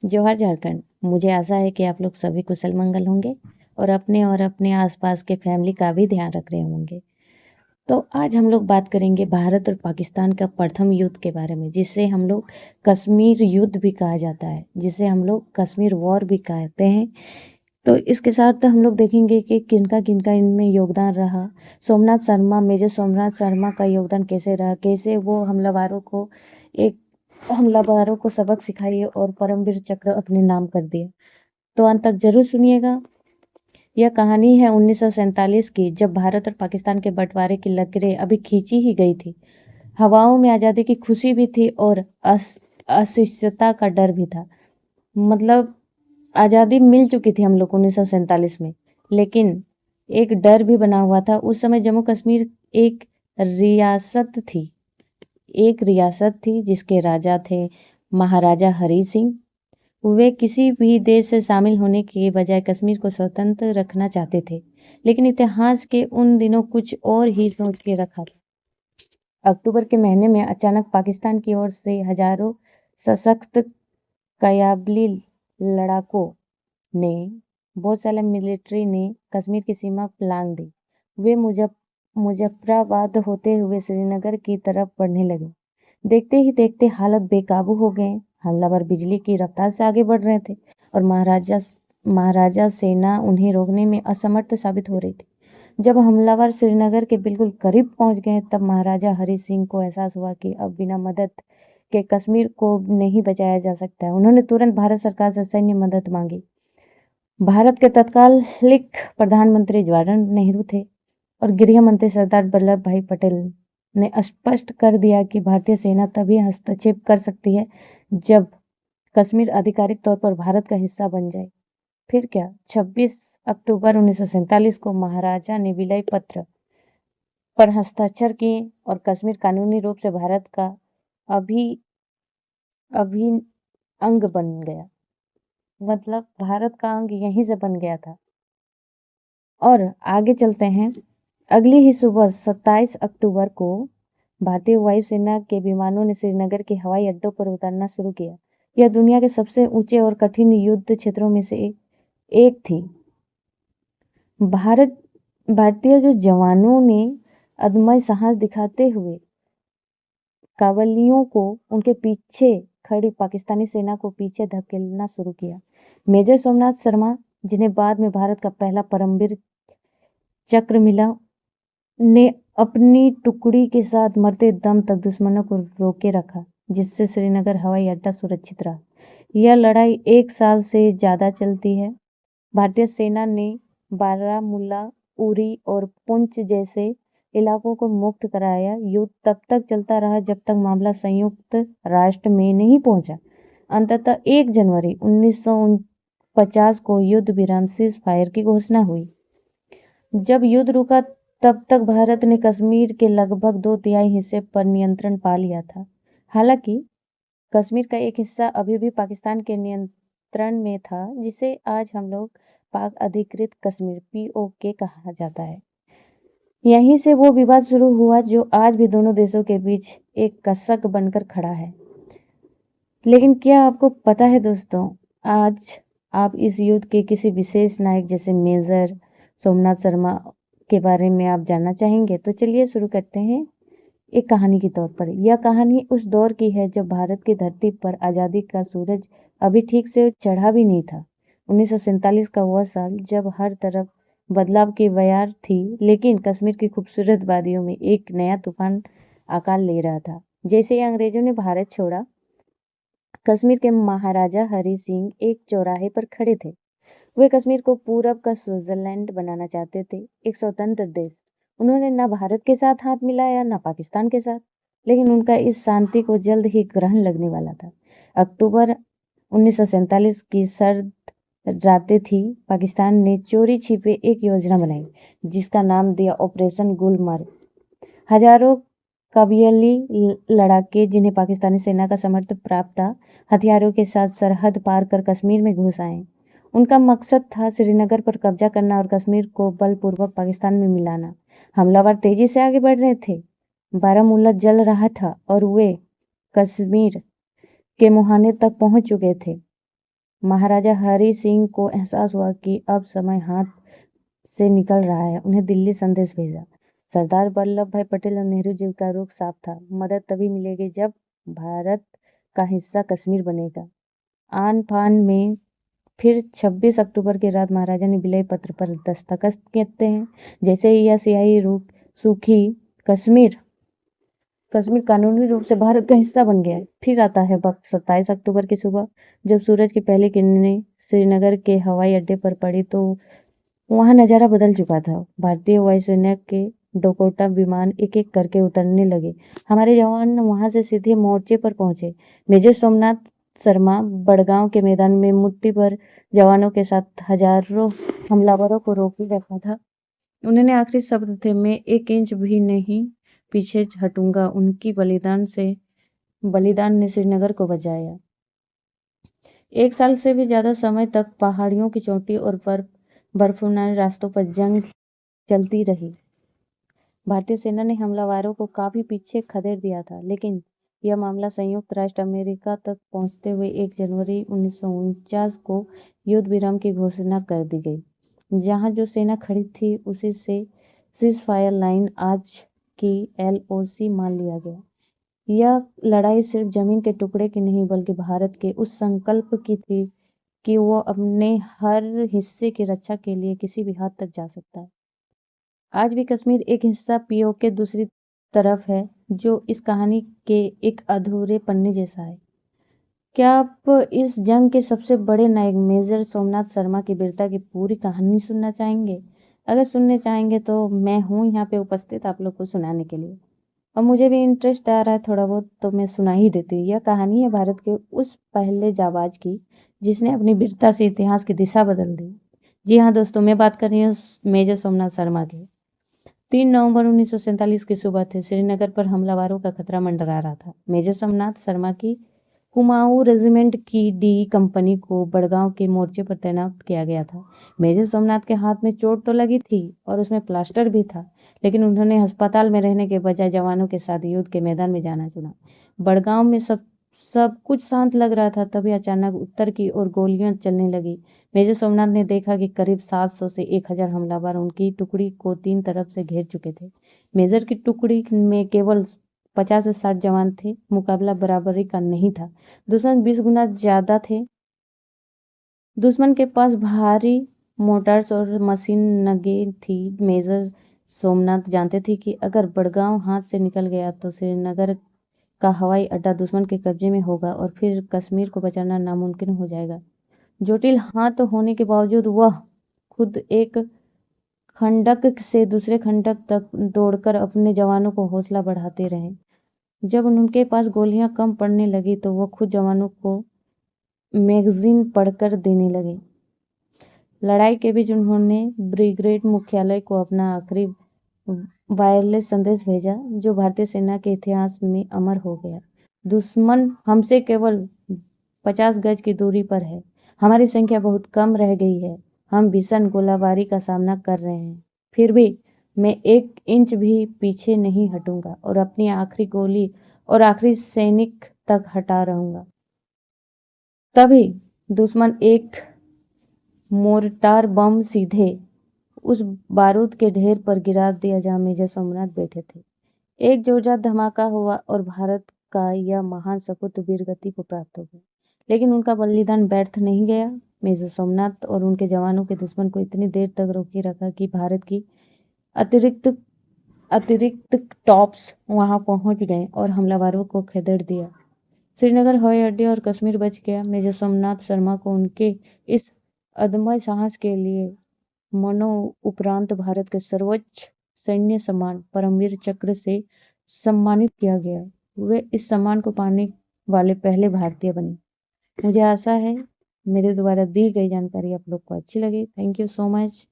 जोहार झारखंड। मुझे आशा है कि आप लोग सभी कुशल मंगल होंगे और अपने आसपास के फैमिली का भी ध्यान रख रहे होंगे। तो आज हम लोग बात करेंगे भारत और पाकिस्तान का प्रथम युद्ध के बारे में, जिसे हम लोग कश्मीर युद्ध भी कहा जाता है, जिसे हम लोग कश्मीर वॉर भी कहते हैं। तो इसके साथ हम लोग देखेंगे कि किनका किनका इनमें योगदान रहा। सोमनाथ शर्मा, मेजर सोमनाथ शर्मा का योगदान कैसे रहा, कैसे वो हमलावरों को सबक सिखाई और परमवीर चक्र अपने नाम कर दिया। तो अंत तक जरूर सुनिएगा। यह कहानी है 1947 की, जब भारत और पाकिस्तान के बंटवारे की लकीरें अभी खींची ही गई थी। हवाओं में आज़ादी की खुशी भी थी और अनिश्चितता का डर भी था। मतलब आज़ादी मिल चुकी थी हम लोग को 1947 में, लेकिन एक डर भी बना हुआ था। उस समय जम्मू कश्मीर एक रियासत थी जिसके राजा थे महाराजा हरी सिंह। वे किसी भी देश से शामिल होने के बजाय कश्मीर को स्वतंत्र रखना चाहते थे, लेकिन इतिहास के उन दिनों कुछ और ही सोच के रखा था। अक्टूबर के महीने में अचानक पाकिस्तान की ओर से हजारों सशक्त कयाबली लड़ाकों ने बहुत सारे मिलिट्री ने कश्मीर की सीमा लांघ दी। वे मुजफ्फराबाद होते हुए श्रीनगर की तरफ बढ़ने लगे। देखते ही देखते हालत बेकाबू हो गए। हमलावर बिजली की रफ्तार से आगे बढ़ रहे थे और महाराजा सेना उन्हें रोकने में असमर्थ साबित हो रही थी। जब हमलावर श्रीनगर के बिल्कुल करीब पहुंच गए, तब महाराजा हरि सिंह को एहसास हुआ कि अब बिना मदद के कश्मीर को नहीं बचाया जा सकता है। उन्होंने तुरंत भारत सरकार से सैन्य मदद मांगी। भारत के तत्कालिक प्रधानमंत्री जवाहरलाल नेहरू थे और गृह मंत्री सरदार वल्लभ भाई पटेल ने स्पष्ट कर दिया कि भारतीय सेना तभी हस्तक्षेप कर सकती है जब कश्मीर आधिकारिक तौर पर भारत का हिस्सा बन जाए। फिर क्या, 26 अक्टूबर 1947 को महाराजा ने विलय पत्र पर हस्ताक्षर किए और कश्मीर कानूनी रूप से भारत का अभी अभिन्न अंग बन गया। मतलब भारत का अंग यहीं से बन गया था। और आगे चलते हैं। अगली ही सुबह 27 अक्टूबर को भारतीय वायुसेना के विमानों ने श्रीनगर के हवाई अड्डों पर उतरना शुरू किया। यह दुनिया के सबसे ऊंचे और कठिन युद्ध क्षेत्रों में से एक थी। भारतीय जो जवानों ने अदम्य साहस दिखाते हुए काबलियों को उनके पीछे खड़ी पाकिस्तानी सेना को पीछे धकेलना शुरू किया। मेजर सोमनाथ शर्मा, जिन्हें बाद में भारत का पहला परमवीर चक्र मिला, ने अपनी टुकड़ी के साथ मरते दम तक दुश्मनों को रोके रखा, जिससे श्रीनगर हवाई अड्डा सुरक्षित रहा। यह लड़ाई 1 साल से ज़्यादा चलती है। भारतीय सेना ने बारामूला, उरी और पुंछ जैसे इलाकों को मुक्त कराया। युद्ध तब तक चलता रहा जब तक मामला संयुक्त राष्ट्र में नहीं पहुंचा। अंततः 1 जनवरी 1950 को युद्ध विराम सीज फायर की घोषणा हुई। जब युद्ध रुका, तब तक भारत ने कश्मीर के लगभग 2/3 हिस्से पर नियंत्रण पा लिया था। हालांकि कश्मीर का एक हिस्सा अभी भी पाकिस्तान के नियंत्रण में था, जिसे आज हम लोग पाक अधिकृत कश्मीर POK कहा जाता है। यहीं से वो विवाद शुरू हुआ जो आज भी दोनों देशों के बीच एक कसक बनकर खड़ा है। लेकिन क्या आपको पता है दोस्तों, आज आप इस युद्ध के किसी विशेष नायक जैसे मेजर सोमनाथ शर्मा के बारे में आप जानना चाहेंगे? तो चलिए शुरू करते हैं। एक कहानी के तौर पर यह कहानी उस दौर की है जब भारत की धरती पर आज़ादी का सूरज अभी ठीक से चढ़ा भी नहीं था। 1947 का वह साल जब हर तरफ बदलाव की बयार थी, लेकिन कश्मीर की खूबसूरत वादियों में एक नया तूफान आकार ले रहा था। जैसे ही अंग्रेजों ने भारत छोड़ा, कश्मीर के महाराजा हरि सिंह एक चौराहे पर खड़े थे। वे कश्मीर को पूरब का स्विट्जरलैंड बनाना चाहते थे, एक स्वतंत्र देश। उन्होंने न भारत के साथ हाथ मिलाया न पाकिस्तान के साथ, लेकिन उनका इस शांति को जल्द ही ग्रहण लगने वाला था। अक्टूबर 1947 की सर्द रातें थी। पाकिस्तान ने चोरी छिपे एक योजना बनाई, जिसका नाम दिया ऑपरेशन गुलमर्ग। हजारों कबायली लड़ाके, जिन्हें पाकिस्तानी सेना का समर्थन प्राप्त था, हथियारों के साथ सरहद पार कर कश्मीर में घुस आए। उनका मकसद था श्रीनगर पर कब्जा करना और कश्मीर को बलपूर्वक पाकिस्तान में मिलाना। हमलावर तेजी से आगे बढ़ रहे थे। बारामूला जल रहा था और वे कश्मीर के मुहाने तक पहुंच चुके थे। महाराजा हरि सिंह को एहसास हुआ कि अब समय हाथ से निकल रहा है। उन्हें दिल्ली संदेश भेजा। सरदार वल्लभ भाई पटेल और नेहरू जी का रुख साफ था, मदद तभी मिलेगी जब भारत का हिस्सा कश्मीर बनेगा। आन फान में फिर 26 अक्टूबर की रात महाराजा ने विलय पत्र पर दस्तखत कहते हैं। जैसे ही यह स्याही सूखी, कश्मीर कानूनी रूप से भारत का हिस्सा बन गया है। फिर आता है वक्त 27 अक्टूबर की सुबह, जब सूरज की पहली किरणें श्रीनगर के हवाई अड्डे पर पड़ी तो वहां नजारा बदल चुका था। भारतीय वायुसेना के डकोटा विमान एक एक करके उतरने लगे। हमारे जवान वहां से सीधे मोर्चे पर पहुंचे। मेजर सोमनाथ शर्मा बड़गांव के मैदान में मुट्ठी भर जवानों के साथ हजारों हमलावरों को रोके रखा था। उन्होंने आखिरी शब्द थे, मैं 1 इंच भी नहीं पीछे हटूंगा। उनकी बलिदान ने श्रीनगर को बचाया। 1 साल से भी ज्यादा समय तक पहाड़ियों की चोटी और बर्फनारे रास्तों पर जंग चलती रही। भारतीय सेना ने हमलावरों को काफी पीछे खदेड़ दिया था, लेकिन यह मामला संयुक्त राष्ट्र अमेरिका तक पहुंचते हुए 1 जनवरी 1949 को युद्ध विराम की घोषणा कर दी गई। जहां जो सेना खड़ी थी उसी से सीज़फायर लाइन, आज की LOC, मान लिया गया। यह लड़ाई सिर्फ जमीन के टुकड़े की नहीं बल्कि भारत के उस संकल्प की थी कि वो अपने हर हिस्से की रक्षा के लिए किसी भी हद तक जा सकता है। आज भी कश्मीर एक हिस्सा POK दूसरी तरफ है, जो इस कहानी के एक अधूरे पन्ने जैसा है। क्या आप इस जंग के सबसे बड़े नायक मेजर सोमनाथ शर्मा की वीरता की पूरी कहानी सुनना चाहेंगे? अगर सुनने चाहेंगे तो मैं हूँ यहाँ पे उपस्थित आप लोग को सुनाने के लिए, और मुझे भी इंटरेस्ट आ रहा है थोड़ा बहुत, तो मैं सुना ही देती हूँ। यह कहानी है भारत के उस पहले जाबाज की जिसने अपनी वीरता से इतिहास की दिशा बदल दी। जी हाँ दोस्तों, मैं बात कर रही हूँ मेजर सोमनाथ शर्मा की। 3 नवंबर 1947 की सुबह थे। श्रीनगर पर हमलावरों का खतरा मंडरा रहा था। मेजर सोमनाथ शर्मा की कुमाऊं रेजिमेंट की D कंपनी को बड़गांव के मोर्चे पर तैनात किया गया था। मेजर सोमनाथ के हाथ में चोट तो लगी थी और उसमें प्लास्टर भी था, लेकिन उन्होंने अस्पताल में रहने के बजाय जवानों के साथ युद्ध के मैदान में जाना चुना। बड़गांव में सब कुछ शांत लग रहा था, तभी अचानक उत्तर की ओर गोलियां चलने लगी। मेजर सोमनाथ ने देखा कि करीब 700 से 1000 हमलावर उनकी टुकड़ी को 3 तरफ से घेर चुके थे। मेजर की टुकड़ी में केवल 50 से 60 जवान थे। मुकाबला बराबरी का नहीं था। दुश्मन 20 गुना ज्यादा थे। दुश्मन के पास भारी मोटर्स और मशीन थी। मेजर सोमनाथ जानते थे कि अगर बड़गांव हाथ से निकल गया तो श्रीनगर का हवाई अड्डा दुश्मन के कब्जे में होगा और फिर कश्मीर को बचाना नामुमकिन हो जाएगा। जटिल हाथ होने के बावजूद वह खुद एक खंडक से दूसरे खंडक तक दौड़कर अपने जवानों को हौसला बढ़ाते रहे। जब उनके पास गोलियां कम पड़ने लगी तो वह खुद जवानों को मैगजीन पढ़कर देने लगे। लड़ाई के बीच उन्होंने ब्रिगेड मुख्यालय को अपना आखिरी वायरलेस संदेश भेजा, जो भारतीय सेना के इतिहास में अमर हो गया। दुश्मन हमसे केवल 50 गज की दूरी पर है। हमारी संख्या बहुत कम रह गई है। हम भीषण गोलाबारी का सामना कर रहे हैं। फिर भी मैं 1 इंच भी पीछे नहीं हटूंगा और अपनी आखिरी गोली और आखिरी सैनिक तक हटा रहूंगा। तभी दुश्मन एक मोर्टार बम सीधे उस बारूद के ढेर पर गिरा दिया जहां मेजर सोमनाथ बैठे थे। एक जोरदार धमाका हुआ और भारत का यह महान सपूत वीरगति को प्राप्त हो गया। लेकिन उनका बलिदान व्यर्थ नहीं गया। मेजर सोमनाथ और उनके जवानों के दुश्मन को इतनी देर तक रोके रखा कि भारत की अतिरिक्त टॉप्स वहां पहुंच गए और हमलावरों को खदेड़ दिया। श्रीनगर हवाई अड्डे और कश्मीर बच गया। मेजर सोमनाथ शर्मा को उनके इस अदम्य साहस के लिए उपरांत भारत के सर्वोच्च सैन्य सम्मान परमवीर चक्र से सम्मानित किया गया। वे इस सम्मान को पाने वाले पहले भारतीय बने। मुझे आशा है मेरे द्वारा दी गई जानकारी आप लोग को अच्छी लगी। Thank you so much.